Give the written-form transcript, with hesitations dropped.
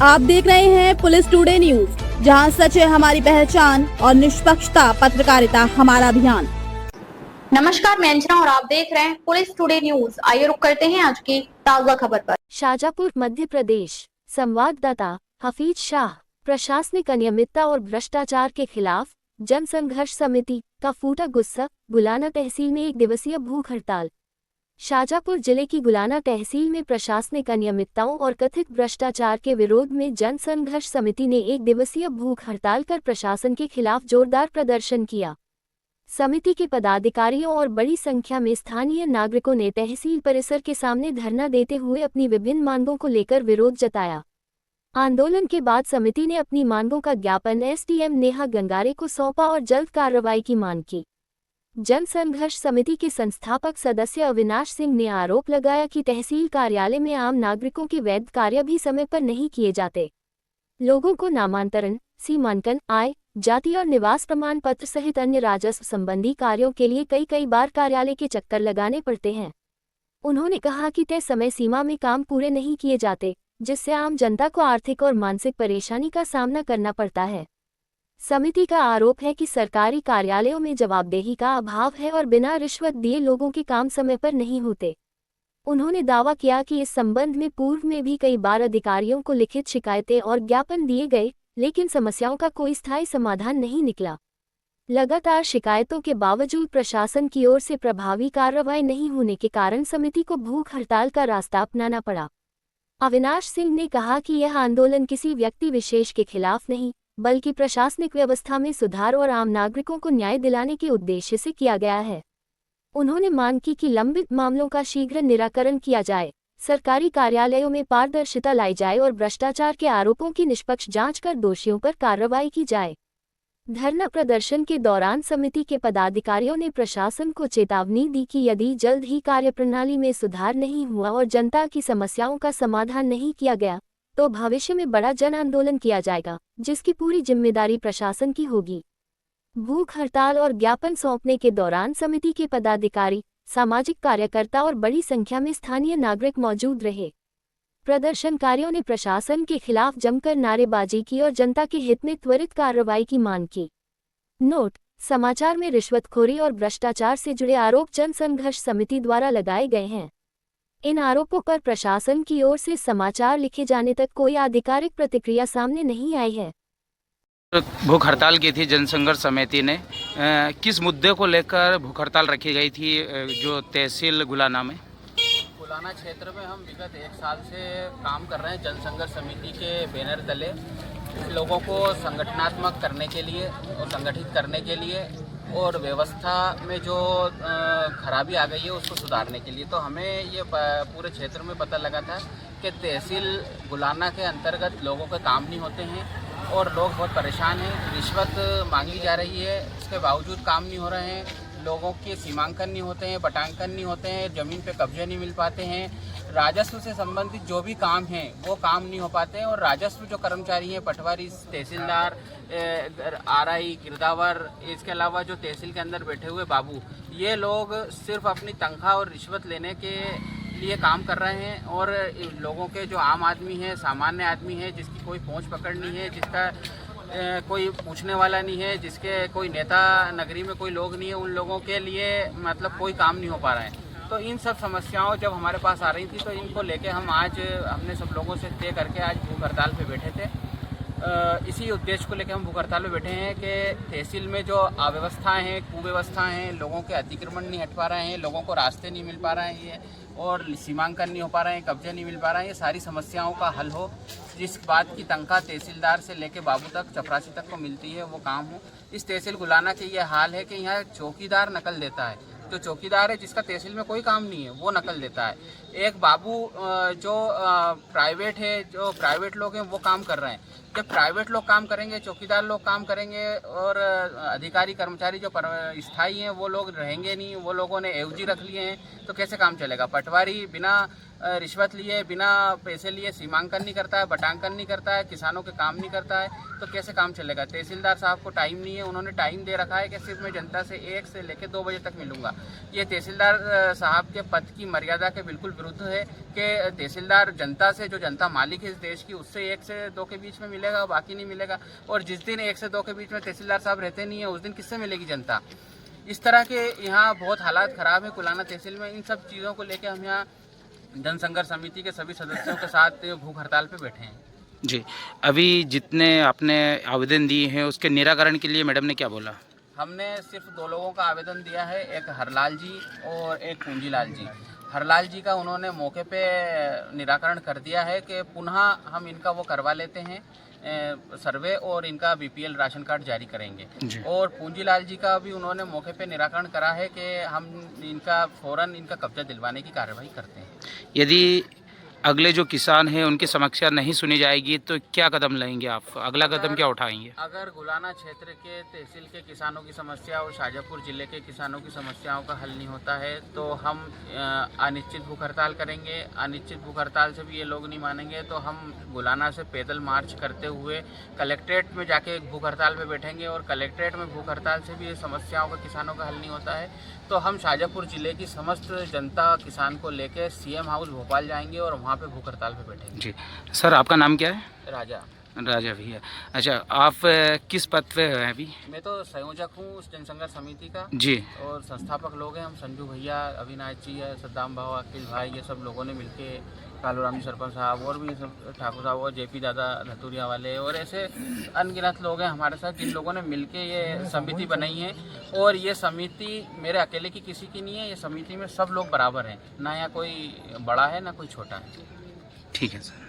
आप देख रहे हैं पुलिस टुडे न्यूज, जहां सच है हमारी पहचान और निष्पक्षता पत्रकारिता हमारा अभियान। नमस्कार, मैं अंजना और आप देख रहे हैं पुलिस टुडे न्यूज। आइए रुक करते हैं आज की ताजा खबर पर। शाजापुर मध्य प्रदेश। संवाददाता हफीज शाह। प्रशासनिक अनियमितता और भ्रष्टाचार के खिलाफ जन संघर्ष समिति का फूटा गुस्सा। गुलाना तहसील में 1 दिवसीय भूख हड़ताल। शाजापुर जिले की गुलाना तहसील में प्रशासनिक अनियमितताओं और कथित भ्रष्टाचार के विरोध में जन संघर्ष समिति ने 1 दिवसीय भूख हड़ताल कर प्रशासन के खिलाफ जोरदार प्रदर्शन किया। समिति के पदाधिकारियों और बड़ी संख्या में स्थानीय नागरिकों ने तहसील परिसर के सामने धरना देते हुए अपनी विभिन्न मांगों को लेकर विरोध जताया। आंदोलन के बाद समिति ने अपनी मांगों का ज्ञापन एसडीएम नेहा गंगारे को सौंपा और जल्द कार्रवाई की मांग की। जन संघर्ष समिति के संस्थापक सदस्य अविनाश सिंह ने आरोप लगाया कि तहसील कार्यालय में आम नागरिकों के वैध कार्य भी समय पर नहीं किए जाते। लोगों को नामांतरण, सीमांकन, आय, जाति और निवास प्रमाण पत्र सहित अन्य राजस्व संबंधी कार्यों के लिए कई बार कार्यालय के चक्कर लगाने पड़ते हैं। उन्होंने कहा कि तय समय सीमा में काम पूरे नहीं किए जाते, जिससे आम जनता को आर्थिक और मानसिक परेशानी का सामना करना पड़ता है। समिति का आरोप है कि सरकारी कार्यालयों में जवाबदेही का अभाव है और बिना रिश्वत दिए लोगों के काम समय पर नहीं होते। उन्होंने दावा किया कि इस संबंध में पूर्व में भी कई बार अधिकारियों को लिखित शिकायतें और ज्ञापन दिए गए, लेकिन समस्याओं का कोई स्थायी समाधान नहीं निकला। लगातार शिकायतों के बावजूद प्रशासन की ओर से प्रभावी कार्रवाई नहीं होने के कारण समिति को भूख हड़ताल का रास्ता अपनाना पड़ा। अविनाश सिंह ने कहा कि यह आंदोलन किसी व्यक्ति विशेष के खिलाफ नहीं, बल्कि प्रशासनिक व्यवस्था में सुधार और आम नागरिकों को न्याय दिलाने के उद्देश्य से किया गया है। उन्होंने मांग की कि लंबित मामलों का शीघ्र निराकरण किया जाए, सरकारी कार्यालयों में पारदर्शिता लाई जाए और भ्रष्टाचार के आरोपों की निष्पक्ष जांच कर दोषियों पर कार्रवाई की जाए। धरना प्रदर्शन के दौरान समिति के पदाधिकारियों ने प्रशासन को चेतावनी दी कि यदि जल्द ही कार्यप्रणाली में सुधार नहीं हुआ और जनता की समस्याओं का समाधान नहीं किया गया, तो भविष्य में बड़ा जन आंदोलन किया जाएगा, जिसकी पूरी जिम्मेदारी प्रशासन की होगी। भूख हड़ताल और ज्ञापन सौंपने के दौरान समिति के पदाधिकारी, सामाजिक कार्यकर्ता और बड़ी संख्या में स्थानीय नागरिक मौजूद रहे। प्रदर्शनकारियों ने प्रशासन के खिलाफ जमकर नारेबाजी की और जनता के हित में त्वरित कार्रवाई की मांग की। नोट: समाचार में रिश्वतखोरी और भ्रष्टाचार से जुड़े आरोप जन संघर्ष समिति द्वारा लगाए गए हैं। इन आरोपों पर प्रशासन की ओर से समाचार लिखे जाने तक कोई आधिकारिक प्रतिक्रिया सामने नहीं आई है। भूख हड़ताल की थी जनसंघर्ष समिति ने, किस मुद्दे को लेकर भूख हड़ताल रखी गई थी? जो तहसील गुलाना में, गुलाना क्षेत्र में हम विगत 1 साल से काम कर रहे हैं जनसंघर्ष समिति के बैनर तले, लोगों को संगठनात्मक करने के लिए और संगठित करने के लिए और व्यवस्था में जो खराबी आ गई है उसको सुधारने के लिए। तो हमें ये पूरे क्षेत्र में पता लगा था कि तहसील गुलाना के अंतर्गत लोगों के काम नहीं होते हैं और लोग बहुत परेशान हैं। रिश्वत मांगी जा रही है, इसके बावजूद काम नहीं हो रहे हैं। लोगों के सीमांकन नहीं होते हैं, बटांकन नहीं होते हैं, ज़मीन पे कब्जे नहीं मिल पाते हैं। राजस्व से संबंधित जो भी काम हैं वो काम नहीं हो पाते हैं और राजस्व जो कर्मचारी हैं, पटवारी, तहसीलदार, आरआई, गिरदावर, इसके अलावा जो तहसील के अंदर बैठे हुए बाबू, ये लोग सिर्फ अपनी तनख्वाह और रिश्वत लेने के लिए काम कर रहे हैं और लोगों के जो आम आदमी है, सामान्य आदमी है, जिसकी कोई पहुँच पकड़ नहीं है, जिसका कोई पूछने वाला नहीं है, जिसके कोई नेता नगरी में कोई लोग नहीं है, उन लोगों के लिए मतलब कोई काम नहीं हो पा रहा है। तो इन सब समस्याओं जब हमारे पास आ रही थी तो इनको लेके हमने सब लोगों से तय करके आज भूख हड़ताल पे बैठे थे। इसी उद्देश्य को लेकर हम भूख हड़ताल पे बैठे हैं कि तहसील में जो अव्यवस्थाएं हैं, कुव्यवस्थाएं हैं, लोगों के अतिक्रमण नहीं हट पा रहे हैं, लोगों को रास्ते नहीं मिल पा रहे हैं और सीमांकन नहीं हो पा रहे हैं, कब्जे नहीं मिल पा रहे हैं, ये सारी समस्याओं का हल हो। जिस बात की तनख्वाह तहसीलदार से लेके बाबू तक, चपरासी तक को मिलती है, वो काम हो। इस तहसील गुलाना के ये हाल है कि यहाँ चौकीदार नकल देता है। जो चौकीदार है, जिसका तहसील में कोई काम नहीं है, वो नकल देता है। एक बाबू जो प्राइवेट है, जो प्राइवेट लोग हैं, वो काम कर रहे हैं। जब प्राइवेट लोग काम करेंगे, चौकीदार लोग काम करेंगे और अधिकारी कर्मचारी जो स्थायी हैं वो लोग रहेंगे नहीं, वो लोगों ने एवजी रख लिए हैं, तो कैसे काम चलेगा? पटवारी बिना रिश्वत लिए, बिना पैसे लिए सीमांकन नहीं करता है, बटांकन नहीं करता है, किसानों के काम नहीं करता है, तो कैसे काम चलेगा। तहसीलदार साहब को टाइम नहीं है, उन्होंने टाइम दे रखा है कि सिर्फ मैं जनता से 1 से लेकर 2 बजे तक मिलूंगा। ये तहसीलदार साहब के पद की मर्यादा के बिल्कुल विरुद्ध है कि तहसीलदार जनता से, जो जनता मालिक है इस देश की, उससे 1 से 2 के बीच में मिलेगा, बाकी नहीं मिलेगा। और जिस दिन 1 से 2 के बीच में तहसीलदार साहब रहते नहीं है, उस दिन किससे मिलेगी जनता। इस तरह के यहाँ बहुत हालात ख़राब है कुलाना तहसील में। इन सब चीज़ों को लेकर हम यहाँ जनसंघर्ष समिति के सभी सदस्यों के साथ भूख हड़ताल पे बैठे हैं। जी, अभी जितने आपने आवेदन दिए हैं उसके निराकरण के लिए मैडम ने क्या बोला? हमने सिर्फ 2 लोगों का आवेदन दिया है, एक हरलाल जी और एक पूंजीलाल जी। हरलाल जी का उन्होंने मौके पे निराकरण कर दिया है कि पुनः हम इनका वो करवा लेते हैं सर्वे, और इनका BPL राशन कार्ड जारी करेंगे। और पूंजीलाल जी का भी उन्होंने मौके पे निराकरण करा है कि हम इनका फौरन इनका कब्जा दिलवाने की कार्रवाई करते हैं। यदि अगले जो किसान हैं उनकी समस्या नहीं सुनी जाएगी तो क्या कदम लेंगे आप? अगला कदम क्या उठाएंगे? अगर गुलाना क्षेत्र के तहसील के किसानों की समस्या और शाजापुर जिले के किसानों की समस्याओं का हल नहीं होता है तो हम अनिश्चित भूख हड़ताल करेंगे। अनिश्चित भूख हड़ताल से भी ये लोग नहीं मानेंगे तो हम गुलाना से पैदल मार्च करते हुए कलेक्ट्रेट में जाके भूख हड़ताल पे बैठेंगे। और कलेक्ट्रेट में भूख हड़ताल से भी समस्याओं का किसानों का हल नहीं होता है तो हम शाजापुर जिले की समस्त जनता किसान को लेकर CM हाउस भोपाल जाएंगे और वहाँ पे भूख हड़ताल पे बैठेंगे। जी सर, आपका नाम क्या है? राजा भैया। अच्छा, आप किस पद पे हैं अभी? मैं तो संयोजक हूँ उस जनसंघर्ष समिति का जी। और संस्थापक लोग हैं हम, संजू भैया, अविनाश जी है, सद्दाम भाव, अखिल भाई, ये सब लोगों ने मिलके, कालूराम जी सरपंच साहब और भी सब ठाकुर साहब और JP दादा धतुरिया वाले और ऐसे अनगिनत लोग हैं हमारे साथ जिन लोगों ने मिलके ये समिति बनाई है। और ये समिति मेरे अकेले की किसी की नहीं है, ये समिति में सब लोग बराबर हैं, ना यहाँ कोई बड़ा है ना कोई छोटा है। ठीक है सर।